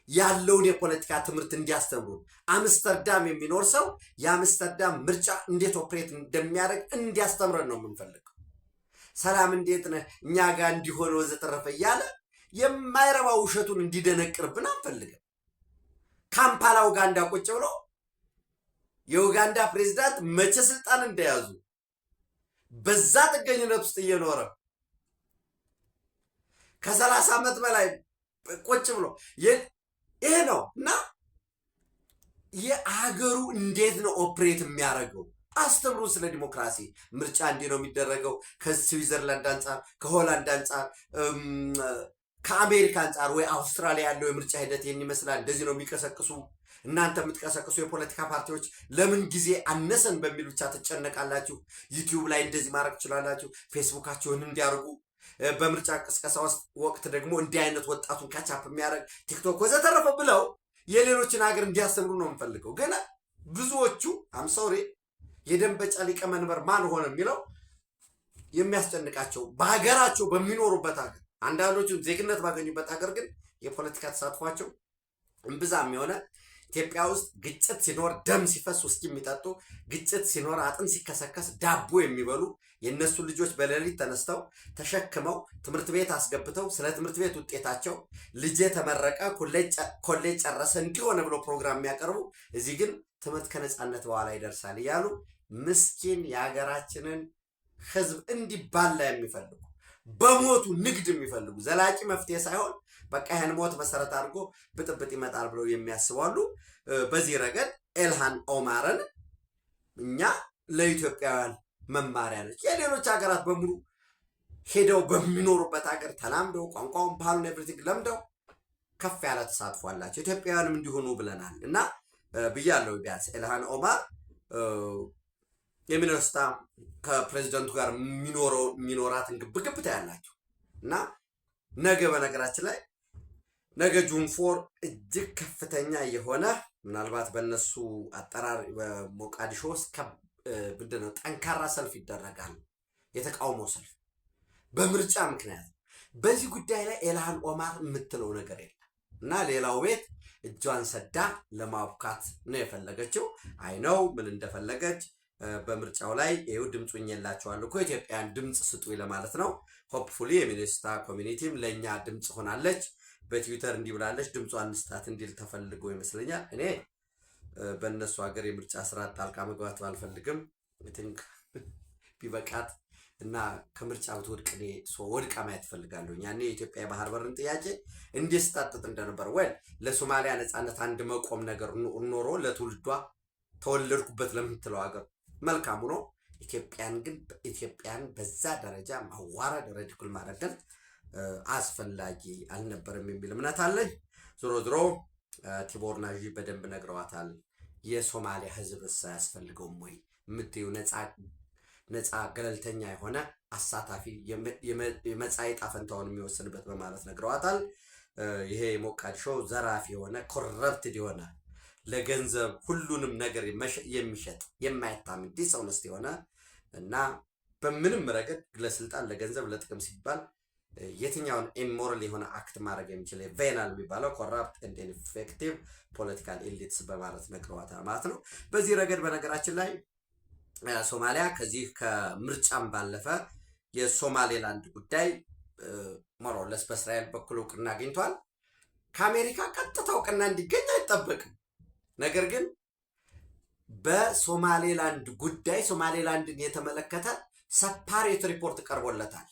ያለውን የፖለቲካ ትምህርት እንዲያስተምሩ። አምስተርዳም የሚኖር ሰው የአምስተርዳም ምርጫ እንዴት ኦፕሬት እንደሚያደርግ እንዲያስተምረን ነው የምንፈልገው። ሰላም እንዴት ነህ እኛ ጋር እንዲሆን ወዘተረፈ እያለ የማይረባ ውሸቱን እንዲደነቅርብን አንፈልግም። ካምፓላ ኡጋንዳ ቁጭ ብሎ የኡጋንዳ ፕሬዝዳንት መቼ ስልጣን እንደያዙ በዛ ጥገኝነት ውስጥ እየኖረ ከ30 ዓመት በላይ ቁጭ ብሎ ይሄ ነው እና የሀገሩ እንዴት ነው ኦፕሬት የሚያደርገው? አስተምሩ ስለ ዲሞክራሲ። ምርጫ እንዲህ ነው የሚደረገው ከስዊዘርላንድ አንጻር፣ ከሆላንድ አንጻር፣ ከአሜሪካ አንጻር ወይ አውስትራሊያ ያለው የምርጫ ሂደት ይህን ይመስላል። እንደዚህ ነው የሚቀሰቅሱ። እናንተ የምትቀሰቅሱ የፖለቲካ ፓርቲዎች ለምን ጊዜ አነሰን በሚል ብቻ ትጨነቃላችሁ? ዩቲዩብ ላይ እንደዚህ ማድረግ ትችላላችሁ። ፌስቡካችሁን እንዲያርጉ በምርጫ ቅስቀሳ ወቅት ደግሞ እንዲህ አይነት ወጣቱን ካቻፕ የሚያደርግ ቲክቶክ ወዘተረፈ ብለው የሌሎችን ሀገር እንዲያስተምሩ ነው የምፈልገው። ግን ብዙዎቹ አምሶሪ የደንበጫ ሊቀመንበር ማን ሆነ የሚለው የሚያስጨንቃቸው በሀገራቸው በሚኖሩበት ሀገር፣ አንዳንዶቹ ዜግነት ባገኙበት ሀገር ግን የፖለቲካ ተሳትፏቸው እምብዛም የሆነ ኢትዮጵያ ውስጥ ግጭት ሲኖር ደም ሲፈስ ውስጥ የሚጠጡ፣ ግጭት ሲኖር አጥንት ሲከሰከስ ዳቦ የሚበሉ የእነሱ ልጆች በሌሊት ተነስተው ተሸክመው ትምህርት ቤት አስገብተው ስለ ትምህርት ቤት ውጤታቸው ልጄ ተመረቀ ኮሌጅ ጨረሰ እንዲሆነ ብሎ ፕሮግራም የሚያቀርቡ፣ እዚህ ግን ትምህርት ከነጻነት በኋላ ይደርሳል እያሉ ምስኪን የሀገራችንን ሕዝብ እንዲባላ የሚፈልጉ በሞቱ ንግድ የሚፈልጉ ዘላቂ መፍትሄ ሳይሆን በቃ ይህን ሞት መሰረት አድርጎ ብጥብጥ ይመጣል ብለው የሚያስባሉ። በዚህ ረገድ ኢልሃን ኦማርን እኛ ለኢትዮጵያውያን መማሪያ ነች። የሌሎች ሀገራት በሙሉ ሄደው በሚኖሩበት ሀገር ተላምደው ቋንቋውን፣ ባህሉን፣ ኤቭሪቲንግ ለምደው ከፍ ያለ ተሳትፎ አላቸው። ኢትዮጵያውያንም እንዲሆኑ ብለናል እና ብያለሁ። ቢያንስ ኢልሃን ኦማር የሚኒስታ ከፕሬዚደንቱ ጋር የሚኖራትን ግብግብ ታያላችሁ እና ነገ በነገራችን ላይ ነገ ጁን 4 እጅግ ከፍተኛ የሆነ ምናልባት በእነሱ አጠራር በሞቃዲሾ ውስጥ ምንድን ነው ጠንካራ ሰልፍ ይደረጋል። የተቃውሞ ሰልፍ በምርጫ ምክንያት። በዚህ ጉዳይ ላይ ኢልሃን ኦማር የምትለው ነገር የለም እና ሌላው ቤት እጇን ሰዳ ለማብካት ነው የፈለገችው። አይነው ምን እንደፈለገች በምርጫው ላይ ይኸው ድምፁኝ የላቸዋለሁ እኮ ኢትዮጵያን ድምፅ ስጡ ለማለት ነው። ሆፕፉሊ የሚኒስታ ኮሚኒቲም ለእኛ ድምፅ ሆናለች። በትዊተር እንዲህ ብላለች፣ ድምጿን እንስጣት እንዲል ተፈልጎ ይመስለኛል። እኔ በእነሱ ሀገር የምርጫ ስርዓት ጣልቃ መግባት ባልፈልግም ቲንክ ቢበቃት እና ከምርጫ ብትወድቅ እኔ ወድቃ ማየት ፈልጋለሁ። ያኔ የኢትዮጵያ የባህር በርን ጥያቄ እንዴት ስታጥጥ እንደነበር ወይ ለሶማሊያ ነፃነት አንድ መቆም ነገር ኖሮ ለትውልዷ ተወለድኩበት ለምትለው ሀገር መልካሙ ነው። ኢትዮጵያን በዛ ደረጃ ማዋረድ ረዲኩል ማድረግ አስፈላጊ አልነበረም የሚል እምነት አለኝ። ዞሮ ዞሮ ቲቦር ናጂ በደንብ ነግረዋታል። የሶማሊያ ህዝብ ሳያስፈልገውም ወይ የምትዩ ነፃ ገለልተኛ የሆነ አሳታፊ የመጻኢ ዕጣ ፈንታውን የሚወስንበት በማለት ነግረዋታል። ይሄ ሞቃዲሾ ዘራፊ የሆነ ኮረፕትድ የሆነ ለገንዘብ ሁሉንም ነገር የሚሸጥ የማይታመን ዲስኦነስት የሆነ እና በምንም ረገድ ለስልጣን ለገንዘብ ለጥቅም ሲባል የትኛውን ኢሞራል የሆነ አክት ማድረግ የሚችል ቬናል የሚባለው ኮራፕት ኤንድ ኢንፌክቲቭ ፖለቲካል ኤሊትስ በማለት ነግረዋታል ማለት ነው። በዚህ ረገድ በነገራችን ላይ ሶማሊያ ከዚህ ከምርጫም ባለፈ የሶማሌላንድ ጉዳይ ሞሮለስ በእስራኤል በኩል እውቅና አግኝቷል። ከአሜሪካ ቀጥታ እውቅና እንዲገኝ አይጠበቅም። ነገር ግን በሶማሌላንድ ጉዳይ ሶማሌላንድን የተመለከተ ሰፓሬት ሪፖርት ቀርቦለታል።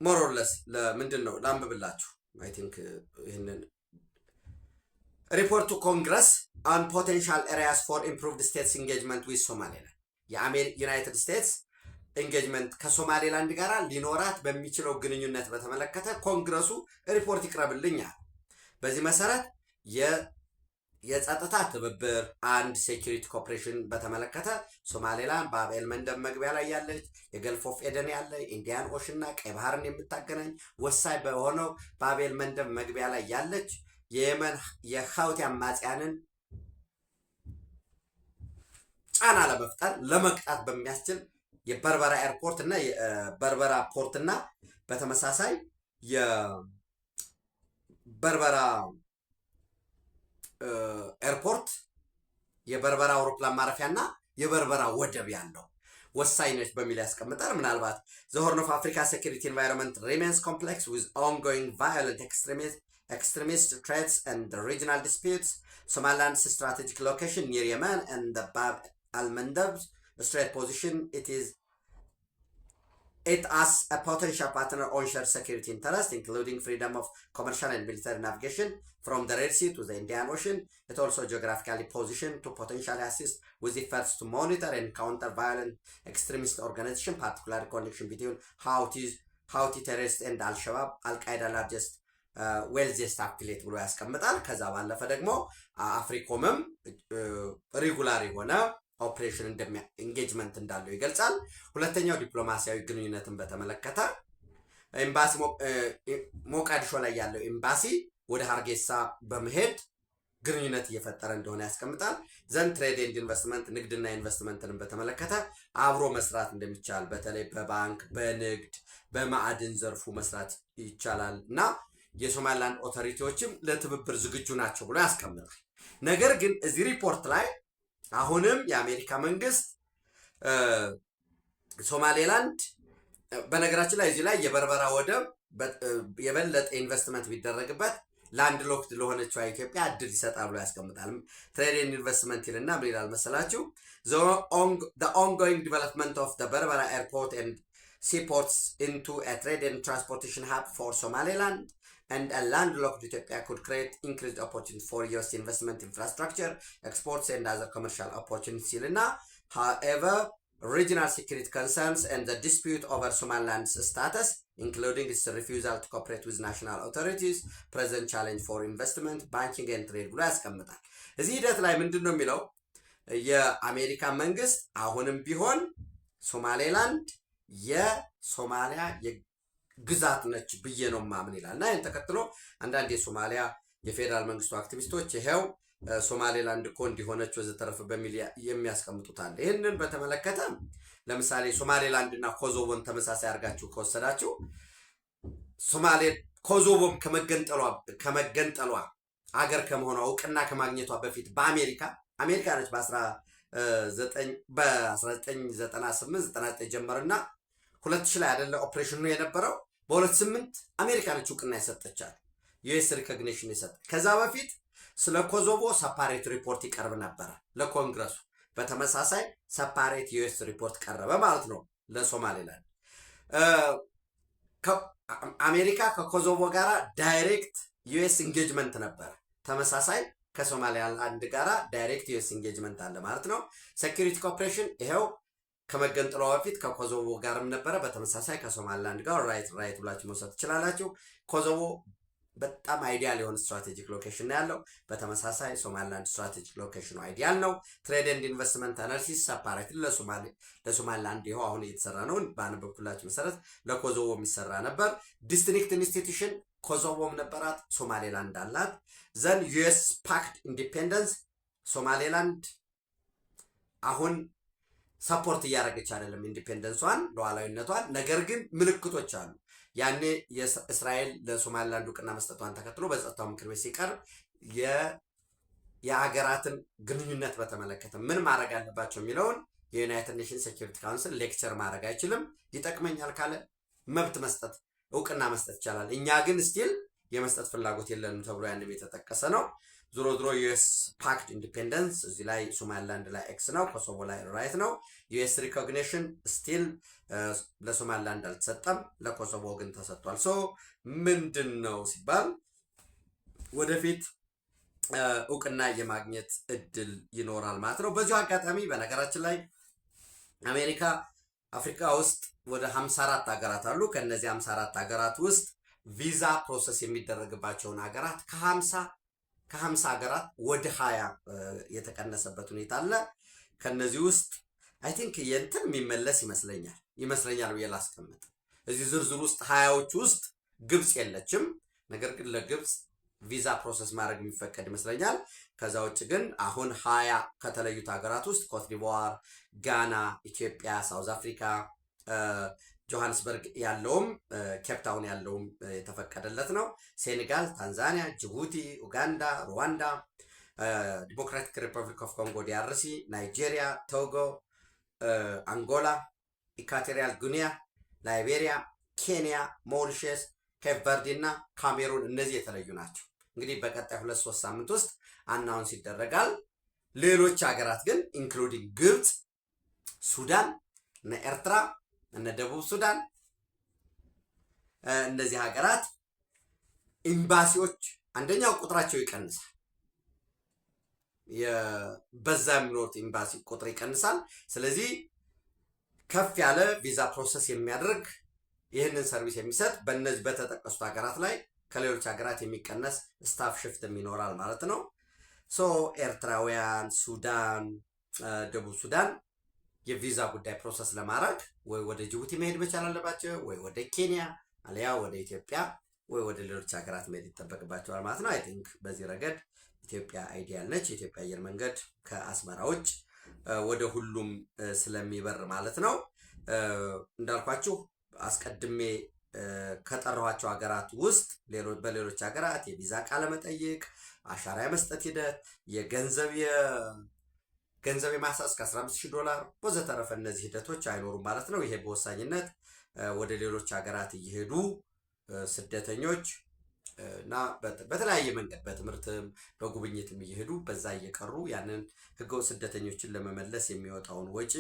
ሞሮለስ ለምንድን ነው ላንብብላችሁ። አይ ቲንክ ይህንን ሪፖርት ቱ ኮንግረስ ኦን ፖቴንሻል ኤሪያስ ፎር ኢምፕሩቭድ ስቴትስ ኢንጌጅመንት ዊዝ ሶማሌላንድ የዩናይትድ ስቴትስ ኢንጌጅመንት ከሶማሌላንድ ጋር ሊኖራት በሚችለው ግንኙነት በተመለከተ ኮንግረሱ ሪፖርት ይቅረብልኛል። በዚህ መሰረት የጸጥታ ትብብር አንድ ሴኪሪቲ ኮኦፕሬሽን በተመለከተ ሶማሌላንድ በባብ መንደብ መግቢያ ላይ ያለች የገልፍ ኦፍ ኤደን ያለ ኢንዲያን ኦሽንና ቀይ ባህርን የምታገናኝ ወሳኝ በሆነው ባብ መንደብ መግቢያ ላይ ያለች የየመን የሐውቲ አማጽያንን ጫና ለመፍጠር ለመቅጣት በሚያስችል የበርበራ ኤርፖርት እና የበርበራ ፖርት እና በተመሳሳይ የበርበራ ኤርፖርት የበርበራ አውሮፕላን ማረፊያና የበርበራ ወደብ ያለው ወሳኝ ነች በሚል ያስቀምጣል። ምናልባት ዘ ሆርን ኦፍ አፍሪካ ሴኩሪቲ ኤንቫይሮንመንት ሪሜንስ ኮምፕሌክስ ዊዝ ኦንጎይንግ ቫዮለንት extremist threats and regional disputes. Somaliland's strategic location near Yemen and the Bab al-Mandab Strait position it as a potential partner on shared security interest, including freedom of commercial and military navigation from the Red Sea to the Indian Ocean. It also geographically positioned to potentially assist with efforts to monitor and counter violent extremist organization, particularly connection between Houthi terrorists and Al-Shabaab, Al-Qaeda largest ዌልዚየስት አፊሌት ብሎ ያስቀምጣል። ከዛ ባለፈ ደግሞ አፍሪኮምም ሬጉላር የሆነ ኦፕሬሽን ኢንጌጅመንት እንዳለው ይገልጻል። ሁለተኛው ዲፕሎማሲያዊ ግንኙነትን በተመለከተ ኤምባሲ ሞቃዲሾ ላይ ያለው ኤምባሲ ወደ ሃርጌሳ በመሄድ ግንኙነት እየፈጠረ እንደሆነ ያስቀምጣል። ዘንድ ትሬድ ኤንድ ኢንቨስትመንት ንግድና ኢንቨስትመንትን በተመለከተ አብሮ መስራት እንደሚቻል በተለይ በባንክ በንግድ በማዕድን ዘርፉ መስራት ይቻላል እና የሶማሊላንድ ኦቶሪቲዎችም ለትብብር ዝግጁ ናቸው ብሎ ያስቀምጣል። ነገር ግን እዚህ ሪፖርት ላይ አሁንም የአሜሪካ መንግስት ሶማሌላንድ በነገራችን ላይ እዚህ ላይ የበርበራ ወደብ የበለጠ ኢንቨስትመንት ቢደረግበት ላንድ ሎክድ ለሆነችው ኢትዮጵያ እድል ይሰጣል ብሎ ያስቀምጣል። ትሬድ ኤንድ ኢንቨስትመንት ይልና ምን ይላል መሰላችሁ? the ongoing development of the Berbera airport and seaports into a trade and transportation hub for Somaliland and a landlocked Ethiopia could create increased opportunity for US investment infrastructure, exports and other commercial opportunities. However, regional security concerns and the dispute over Somaliland's status, including its refusal to cooperate with national authorities, present challenge for investment, banking and trade ብሎ ያስቀምጣል። እዚህ ሂደት ላይ ምንድን ነው የሚለው? የአሜሪካ መንግስት አሁንም ቢሆን ሶማሌላንድ የሶማሊያ ግዛት ነች ብዬ ነው ማምን ይላል እና ይህን ተከትሎ አንዳንድ የሶማሊያ የፌዴራል መንግስቱ አክቲቪስቶች ይሄው ሶማሌላንድ እኮ እንዲሆነች ወዘተረፈ በሚል የሚያስቀምጡታል። ይህንን በተመለከተ ለምሳሌ ሶማሌላንድ እና ኮሶቮን ተመሳሳይ አድርጋችሁ ከወሰዳችሁ ኮሶቮም ከመገንጠሏ አገር ከመሆኗ እውቅና ከማግኘቷ በፊት በአሜሪካ ነች በ1998 ጀመረና 2000 ላይ አይደለ ኦፕሬሽኑ የነበረው በ2008 አሜሪካ ነች እውቅና የሰጠቻት ዩኤስ ሪኮግኒሽን የሰጠ። ከዛ በፊት ስለ ኮሶቮ ሰፓሬት ሪፖርት ይቀርብ ነበር ለኮንግረሱ። በተመሳሳይ ሰፓሬት ዩኤስ ሪፖርት ቀረበ ማለት ነው ለሶማሌላንድ። አሜሪካ ከኮሶቮ ጋራ ዳይሬክት ዩኤስ ኢንጌጅመንት ነበር። ተመሳሳይ ከሶማሌላንድ ጋራ ዳይሬክት ዩኤስ ኢንጌጅመንት አለ ማለት ነው። ሴኩሪቲ ኮኦፕሬሽን ይሄው ከመገንጠሏ በፊት ከኮሶቮ ጋርም ነበረ። በተመሳሳይ ከሶማሊላንድ ጋር ራይት ብላችሁ መውሰድ ትችላላችሁ። ኮሶቮ በጣም አይዲያል የሆነ ስትራቴጂክ ሎኬሽን ነው ያለው። በተመሳሳይ ሶማሊላንድ ስትራቴጂክ ሎኬሽኑ አይዲያል ነው። ትሬድ ኤንድ ኢንቨስትመንት አናሊሲስ ሰፓሬት ለሶማሊላንድ ይኸው አሁን እየተሰራ ነው። ባነበብኩላችሁ መሰረት ለኮሶቮ የሚሰራ ነበር። ዲስትሪክት ኢንስቲትዩሽን ኮሶቮም ነበራት፣ ሶማሌላንድ አላት። ዘን ዩኤስ ፓክድ ኢንዲፔንደንስ ሶማሌላንድ አሁን ሰፖርት እያደረገች አይደለም ኢንዲፔንደንሷን ሉዓላዊነቷን። ነገር ግን ምልክቶች አሉ። ያኔ እስራኤል ለሶማሊላንድ እውቅና መስጠቷን ተከትሎ በጸጥታው ምክር ቤት ሲቀርብ የሀገራትን ግንኙነት በተመለከተ ምን ማድረግ አለባቸው የሚለውን የዩናይትድ ኔሽንስ ሴኩሪቲ ካውንስል ሌክቸር ማድረግ አይችልም። ይጠቅመኛል ካለ መብት መስጠት እውቅና መስጠት ይቻላል። እኛ ግን ስቲል የመስጠት ፍላጎት የለንም ተብሎ ያንም የተጠቀሰ ነው። ዞሮ ዞሮ ዩኤስ ፓክድ ኢንዲፔንደንስ እዚህ ላይ ሶማሊላንድ ላይ ኤክስ ነው፣ ኮሶቮ ላይ ራይት ነው። ዩኤስ ሪኮግኒሽን ስቲል ለሶማሊላንድ አልተሰጠም፣ ለኮሶቮ ግን ተሰጥቷል። ሶ ምንድን ነው ሲባል ወደፊት እውቅና የማግኘት እድል ይኖራል ማለት ነው። በዚሁ አጋጣሚ በነገራችን ላይ አሜሪካ አፍሪካ ውስጥ ወደ 54 ሀገራት አሉ። ከነዚህ 54 ሀገራት ውስጥ ቪዛ ፕሮሰስ የሚደረግባቸውን ሀገራት ከ50 ሀገራት ወደ 20 የተቀነሰበት ሁኔታ አለ። ከነዚህ ውስጥ አይ ቲንክ የእንትን የሚመለስ ይመስለኛል ብዬ ላስቀምጥ። እዚህ ዝርዝር ውስጥ 20ዎቹ ውስጥ ግብፅ የለችም። ነገር ግን ለግብፅ ቪዛ ፕሮሰስ ማድረግ የሚፈቀድ ይመስለኛል። ከዛ ውጭ ግን አሁን 20 ከተለዩት ሀገራት ውስጥ ኮትዲቯር፣ ጋና፣ ኢትዮጵያ፣ ሳውዝ አፍሪካ፣ ጆሃንስበርግ ያለውም ኬፕታውን ያለውም የተፈቀደለት ነው። ሴኔጋል፣ ታንዛኒያ፣ ጅቡቲ፣ ኡጋንዳ፣ ሩዋንዳ፣ ዲሞክራቲክ ሪፐብሊክ ኦፍ ኮንጎ ዲአርሲ፣ ናይጄሪያ፣ ቶጎ፣ አንጎላ፣ ኢኳቶሪያል ጉኒያ፣ ላይቤሪያ፣ ኬንያ፣ ሞሪሸስ፣ ኬፕ ቨርዲ እና ካሜሩን እነዚህ የተለዩ ናቸው። እንግዲህ በቀጣይ 2-3 ሳምንት ውስጥ አናውንስ ይደረጋል። ሌሎች ሀገራት ግን ኢንክሉዲንግ ግብፅ፣ ሱዳን፣ እነ ኤርትራ፣ እነ ደቡብ ሱዳን እነዚህ ሀገራት ኤምባሲዎች አንደኛው ቁጥራቸው ይቀንሳል። በዛ የሚኖሩት ኤምባሲ ቁጥር ይቀንሳል። ስለዚህ ከፍ ያለ ቪዛ ፕሮሰስ የሚያደርግ ይህንን ሰርቪስ የሚሰጥ በእነዚህ በተጠቀሱት ሀገራት ላይ ከሌሎች ሀገራት የሚቀነስ ስታፍ ሽፍትም ይኖራል ማለት ነው። ሶ ኤርትራውያን፣ ሱዳን፣ ደቡብ ሱዳን የቪዛ ጉዳይ ፕሮሰስ ለማድረግ ወይ ወደ ጅቡቲ መሄድ መቻል አለባቸው፣ ወይ ወደ ኬንያ አሊያ ወደ ኢትዮጵያ ወይ ወደ ሌሎች ሀገራት መሄድ ይጠበቅባቸዋል ማለት ነው። አይ ቲንክ በዚህ ረገድ ኢትዮጵያ አይዲያል ነች። የኢትዮጵያ አየር መንገድ ከአስመራ ውጭ ወደ ሁሉም ስለሚበር ማለት ነው። እንዳልኳችሁ አስቀድሜ ከጠራኋቸው ሀገራት ውስጥ በሌሎች ሀገራት የቪዛ ቃለ መጠይቅ፣ አሻራ የመስጠት ሂደት፣ ገንዘብ የማሳስ ከ$15,000 ወዘተረፈ እነዚህ ሂደቶች አይኖሩም ማለት ነው። ይሄ በወሳኝነት ወደ ሌሎች ሀገራት እየሄዱ ስደተኞች እና በተለያየ መንገድ በትምህርትም በጉብኝትም እየሄዱ በዛ እየቀሩ ያንን ህገወጥ ስደተኞችን ለመመለስ የሚወጣውን ወጪ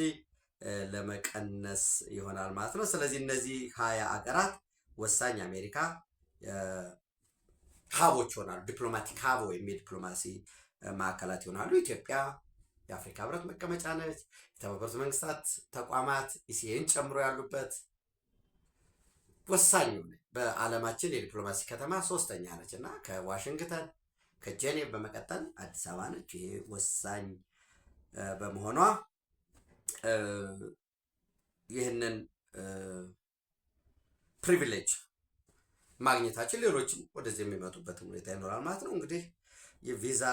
ለመቀነስ ይሆናል ማለት ነው። ስለዚህ እነዚህ 20 ሀገራት ወሳኝ አሜሪካ ሀቦች ይሆናሉ። ዲፕሎማቲክ ሀብ ወይም የዲፕሎማሲ ማዕከላት ይሆናሉ። ኢትዮጵያ የአፍሪካ ህብረት መቀመጫ ነች። የተባበሩት መንግስታት ተቋማት ኢሲኤን ጨምሮ ያሉበት ወሳኝ በዓለማችን የዲፕሎማሲ ከተማ 3ኛ ነች እና ከዋሽንግተን ከጄኔቭ በመቀጠል አዲስ አበባ ነች። ይሄ ወሳኝ በመሆኗ ይህንን ፕሪቪሌጅ ማግኘታችን ሌሎችም ወደዚህ የሚመጡበትን ሁኔታ ይኖራል ማለት ነው። እንግዲህ የቪዛ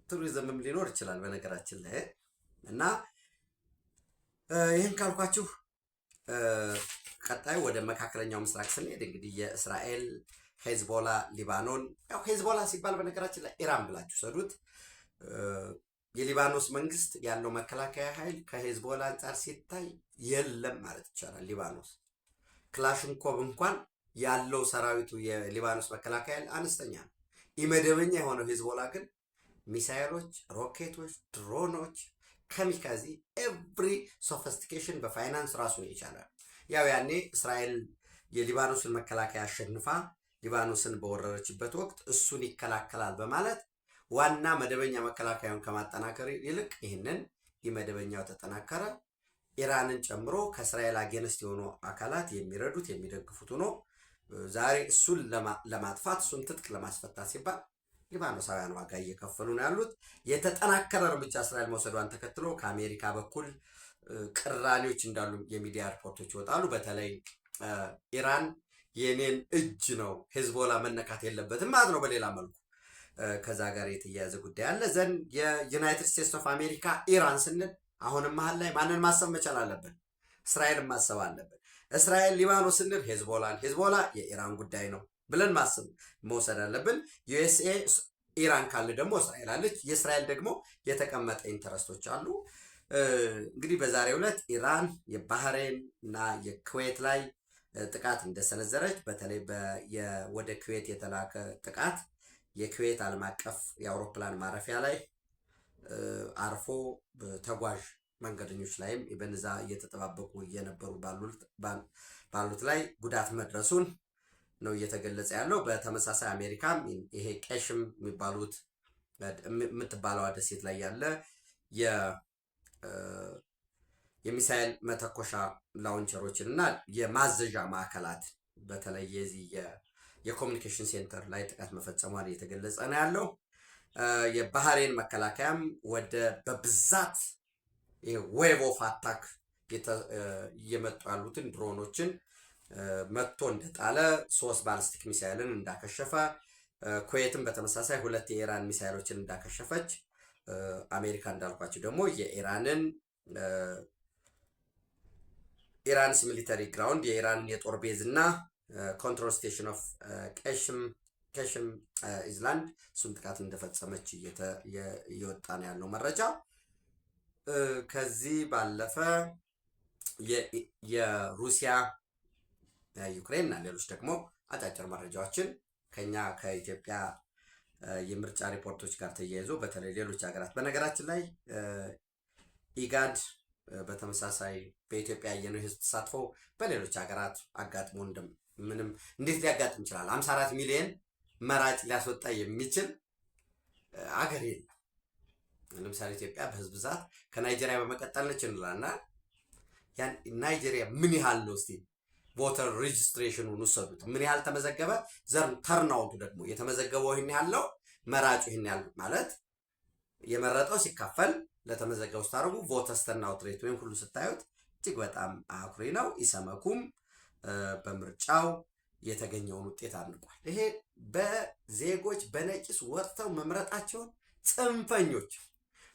ቱሪዝምም ሊኖር ይችላል በነገራችን ላይ እና ይህን ካልኳችሁ ቀጣዩ ወደ መካከለኛው ምስራቅ ስንሄድ እንግዲህ የእስራኤል፣ ሄዝቦላ፣ ሊባኖን ያው ሄዝቦላ ሲባል በነገራችን ላይ ኢራን ብላችሁ ሰዱት። የሊባኖስ መንግስት ያለው መከላከያ ኃይል ከሄዝቦላ አንጻር ሲታይ የለም ማለት ይቻላል። ሊባኖስ ክላሽንኮቭ እንኳን ያለው ሰራዊቱ የሊባኖስ መከላከያ ኃይል አነስተኛ ነው። ኢመደበኛ የሆነው ሄዝቦላ ግን ሚሳይሎች፣ ሮኬቶች፣ ድሮኖች፣ ካሚካዚ ኤቭሪ ሶፊስቲኬሽን በፋይናንስ ራሱን ይቻላል። ያው ያኔ እስራኤል የሊባኖስን መከላከያ አሸንፋ ሊባኖስን በወረረችበት ወቅት እሱን ይከላከላል በማለት ዋና መደበኛ መከላከያውን ከማጠናከር ይልቅ ይህንን ኢመደበኛው ተጠናከረ። ኢራንን ጨምሮ ከእስራኤል አጌንስት የሆኑ አካላት የሚረዱት የሚደግፉት ሆኖ ዛሬ እሱን ለማጥፋት እሱን ትጥቅ ለማስፈታት ሲባል ሊባኖሳውያን ዋጋ እየከፈሉ ነው ያሉት። የተጠናከረ እርምጃ እስራኤል መውሰዷን ተከትሎ ከአሜሪካ በኩል ቅራኔዎች እንዳሉ የሚዲያ ሪፖርቶች ይወጣሉ። በተለይ ኢራን የኔን እጅ ነው ሄዝቦላ መነካት የለበትም ማለት ነው። በሌላ መልኩ ከዛ ጋር የተያያዘ ጉዳይ አለ። ዘንድ የዩናይትድ ስቴትስ ኦፍ አሜሪካ ኢራን ስንል አሁንም መሀል ላይ ማንን ማሰብ መቻል አለብን? እስራኤልን ማሰብ አለብን። እስራኤል ሊባኖስ ስንል ሄዝቦላ የኢራን ጉዳይ ነው ብለን ማሰብ መውሰድ አለብን። ዩኤስኤ ኢራን ካለ ደግሞ እስራኤል አለች። የእስራኤል ደግሞ የተቀመጠ ኢንተረስቶች አሉ። እንግዲህ በዛሬው ዕለት ኢራን የባህሬን እና የኩዌት ላይ ጥቃት እንደሰነዘረች በተለይ ወደ ኩዌት የተላከ ጥቃት የኩዌት ዓለም አቀፍ የአውሮፕላን ማረፊያ ላይ አርፎ ተጓዥ መንገደኞች ላይም በነዛ እየተጠባበቁ እየነበሩ ባሉት ላይ ጉዳት መድረሱን ነው እየተገለጸ ያለው። በተመሳሳይ አሜሪካም ይሄ ቄሽም የሚባሉት የምትባለው ደሴት ላይ ያለ የሚሳኤል መተኮሻ ላውንቸሮችን እና የማዘዣ ማዕከላት በተለይ የዚህ የኮሚኒኬሽን ሴንተር ላይ ጥቃት መፈጸሟን እየተገለጸ ነው ያለው። የባህሬን መከላከያም ወደ በብዛት ዌቭ ኦፍ አታክ እየመጡ ያሉትን ድሮኖችን መጥቶ እንደጣለ 3 ባሊስቲክ ሚሳይልን እንዳከሸፈ፣ ኩዌትም በተመሳሳይ 2 የኢራን ሚሳይሎችን እንዳከሸፈች፣ አሜሪካ እንዳልኳቸው ደግሞ ኢራንስ ሚሊተሪ ግራውንድ የኢራን የጦር ቤዝ እና ኮንትሮል ስቴሽን ኦፍ ቄሽም ኢዝላንድ እሱም ጥቃት እንደፈጸመች እየወጣ ነው ያለው መረጃ። ከዚህ ባለፈ የሩሲያ ዩክሬን እና ሌሎች ደግሞ አጫጭር መረጃዎችን ከኢትዮጵያ የምርጫ ሪፖርቶች ጋር ተያይዞ በተለይ ሌሎች ሀገራት በነገራችን ላይ ኢጋድ በተመሳሳይ በኢትዮጵያ ያየነው የህዝብ ተሳትፎ በሌሎች ሀገራት አጋጥሞ ምንም እንዴት ሊያጋጥም ይችላል? 54 ሚሊዮን መራጭ ሊያስወጣ የሚችል አገር የለም። ለምሳሌ ኢትዮጵያ በህዝብ ብዛት ከናይጄሪያ በመቀጠል ነች እንላልና ያን ናይጄሪያ ምን ያህል ነው? እስቲ ቮተር ሬጅስትሬሽኑን ውሰዱት። ምን ያህል ተመዘገበ? ተርናውቱ ደግሞ የተመዘገበው ይህን ያህል ነው፣ መራጩ ይህን ያህል ማለት የመረጠው ሲካፈል ለተመዘገበው ስታደርጉ ቮተር ተርናውት ሬት ወይም ሁሉ ስታዩት እጅግ በጣም አኩሪ ነው። ኢሰመኩም በምርጫው የተገኘውን ውጤት አድንቋል። ይሄ በዜጎች በነቂስ ወጥተው መምረጣቸውን ጽንፈኞች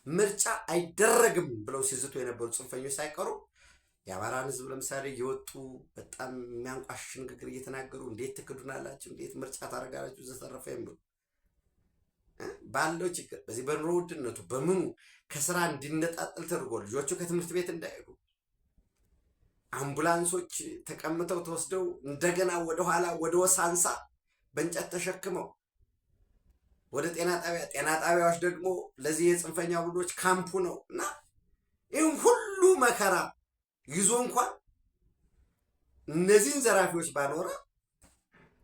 ምርጫ አይደረግም ብለው ሲዝቱ የነበሩ ጽንፈኞች ሳይቀሩ የአማራን ህዝብ ለምሳሌ እየወጡ በጣም የሚያንቋሽሽ ንግግር እየተናገሩ እንዴት ትክዱናላችሁ፣ እንዴት ምርጫ ታደርጋላችሁ ዘተረፈ የሚሉ ባለው ችግር በዚህ በኑሮ ውድነቱ በምኑ ከስራ እንዲነጣጠል ተደርጎ ልጆቹ ከትምህርት ቤት እንዳይሄዱ አምቡላንሶች ተቀምጠው ተወስደው እንደገና ወደኋላ ወደ ወሳንሳ በእንጨት ተሸክመው ወደ ጤና ጣቢያዎች ደግሞ ለዚህ የጽንፈኛ ቡድኖች ካምፑ ነው እና ይህን ሁሉ መከራ ይዞ እንኳን እነዚህን ዘራፊዎች ባኖረ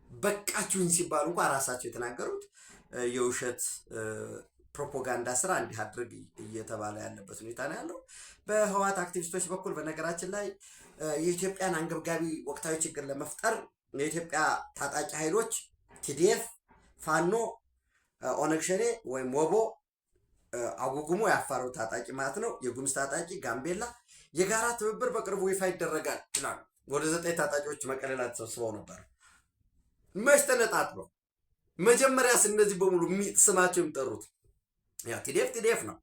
በቃችሁኝ ሲባሉ እንኳን ራሳቸው የተናገሩት የውሸት ፕሮፓጋንዳ ስራ እንዲህ አድርግ እየተባለ ያለበት ሁኔታ ነው ያለው። በህወሓት አክቲቪስቶች በኩል በነገራችን ላይ የኢትዮጵያን አንገብጋቢ ወቅታዊ ችግር ለመፍጠር የኢትዮጵያ ታጣቂ ኃይሎች ቲዲኤፍ፣ ፋኖ፣ ኦነግ ሸኔ ወይም ወቦ፣ አጉጉሞ ያፋረው ታጣቂ ማለት ነው፣ የጉምዝ ታጣቂ፣ ጋምቤላ የጋራ ትብብር በቅርቡ ይፋ ይደረጋል ይላሉ። ወደ 9 ታጣቂዎች መቀሌ ላይ ተሰብስበው ነበር። መች ተነጣጥለው መጀመሪያስ እነዚህ በሙሉ ስማቸው የሚጠሩት ያው ቲዲኤፍ ነው።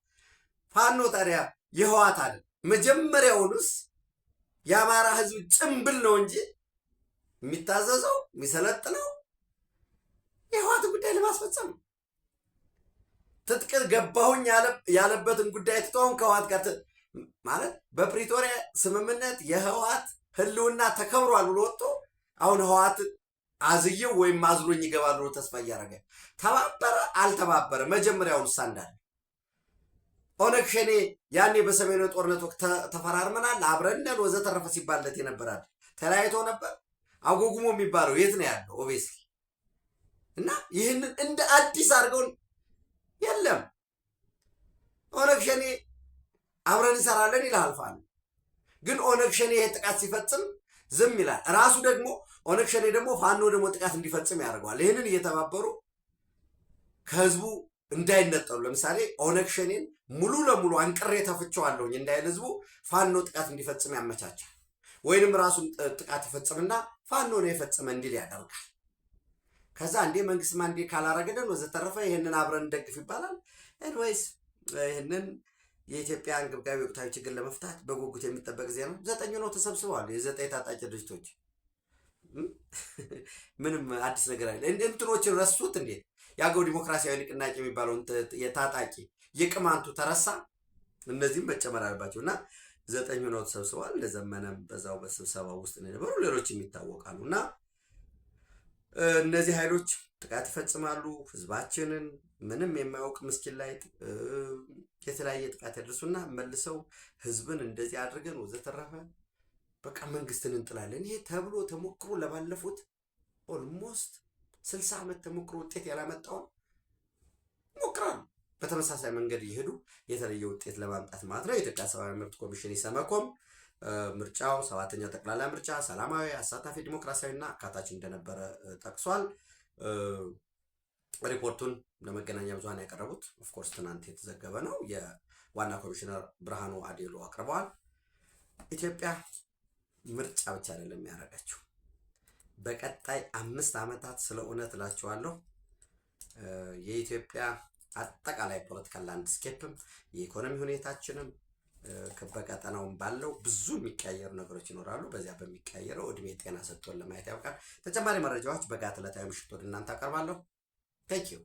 ፋኖ ታዲያ የህወሓት አይደል? መጀመሪያውንስ የአማራ ህዝብ ጭምብል ነው እንጂ የሚታዘዘው የሚሰለጥነው የህወሓት ጉዳይ ለማስፈጸም ነው። ትጥቅ ገባሁኝ ያለበትን ጉዳይ ትተውን ከህወሓት ጋር ማለት በፕሪቶሪያ ስምምነት የህወሓት ህልውና ተከብሯል ብሎ ወጥቶ አሁን ህወሓት አዝየው ወይም አዝሎኝ ይገባል ብሎ ተስፋ እያደረገ ተባበረ አልተባበረ መጀመሪያውን ሳንዳል ኦነግ ሸኔ ያኔ በሰሜኑ ጦርነት ወቅት ተፈራርመናል አብረናል ወዘተረፈ ሲባልለት የነበራል ተለያይቶ ነበር። አጎጉሞ የሚባለው የት ነው ያለው? ኦቤስሊ እና ይህንን እንደ አዲስ አድርገውን የለም ኦነግ ሸኔ አብረን እንሰራለን ይላል ፋኖ። ግን ኦነግ ሸኔ ይሄ ጥቃት ሲፈጽም ዝም ይላል። ራሱ ደግሞ ኦነግ ሸኔ ደግሞ ፋኖ ደግሞ ጥቃት እንዲፈጽም ያደርገዋል። ይህንን እየተባበሩ ከህዝቡ እንዳይነጠሉ ለምሳሌ ኦነግ ሸኔን ሙሉ ለሙሉ አንቅሬ ተፍቼዋለሁኝ እንዳይል ህዝቡ ፋኖ ጥቃት እንዲፈጽም ያመቻቻል። ወይንም ራሱን ጥቃት ይፈጽምና ፋኖ ነው የፈጸመ እንዲል ያደርጋል። ከዛ እንዴ መንግስት ማንዴ ካላረገደን ወዘተረፈ ይህንን አብረን እንደግፍ ይባላል። ኤንዌይስ ይህንን የኢትዮጵያ አንገብጋቢ ወቅታዊ ችግር ለመፍታት በጉጉት የሚጠበቅ ዜና ነው። 9 ነው ተሰብስበዋል። የ9 ታጣቂ ድርጅቶች ምንም አዲስ ነገር አለ። እንትኖችን ረሱት እንዴ? የአገው ዲሞክራሲያዊ ንቅናቄ የሚባለው የታጣቂ የቅማንቱ ተረሳ። እነዚህም መጨመር አለባቸው እና 9 ነው ተሰብስበዋል። ለዘመነም በዛው በስብሰባው ውስጥ ነው የነበሩ ሌሎችም ይታወቃሉ እና እነዚህ ኃይሎች ጥቃት ይፈጽማሉ። ህዝባችንን ምንም የማያውቅ ምስኪን ላይ የተለያየ ጥቃት ያደርሱና መልሰው ህዝብን እንደዚህ አድርገን ወዘተረፈ በቃ መንግስትን እንጥላለን። ይሄ ተብሎ ተሞክሮ ለባለፉት ኦልሞስት 60 ዓመት ተሞክሮ ውጤት ያላመጣውን ሞክራሉ። በተመሳሳይ መንገድ እየሄዱ የተለየ ውጤት ለማምጣት ማለት ነው። የኢትዮጵያ ሰብአዊ መብት ኮሚሽን ኢሰመኮም ምርጫው 7ኛው ጠቅላላ ምርጫ ሰላማዊ፣ አሳታፊ፣ ዲሞክራሲያዊና አካታች እንደነበረ ጠቅሷል። ሪፖርቱን ለመገናኛ ብዙሃን ያቀረቡት ኦፍኮርስ ትናንት የተዘገበ ነው። የዋና ኮሚሽነር ብርሃኑ አዴሎ አቅርበዋል። ኢትዮጵያ ምርጫ ብቻ አይደለም የሚያደርጋቸው በቀጣይ 5 ዓመታት ስለ እውነት እላችኋለሁ የኢትዮጵያ አጠቃላይ ፖለቲካል ላንድስኬፕም የኢኮኖሚ ሁኔታችንም በቀጠናውም ባለው ብዙ የሚቀያየሩ ነገሮች ይኖራሉ። በዚያ በሚቀያየረው እድሜ ጤና ሰጥቶን ለማየት ያውቃል። ተጨማሪ መረጃዎች በጋት ዕለታዊ ምሽት ወደ እናንተ አቀርባለሁ። ቴንክ ዩ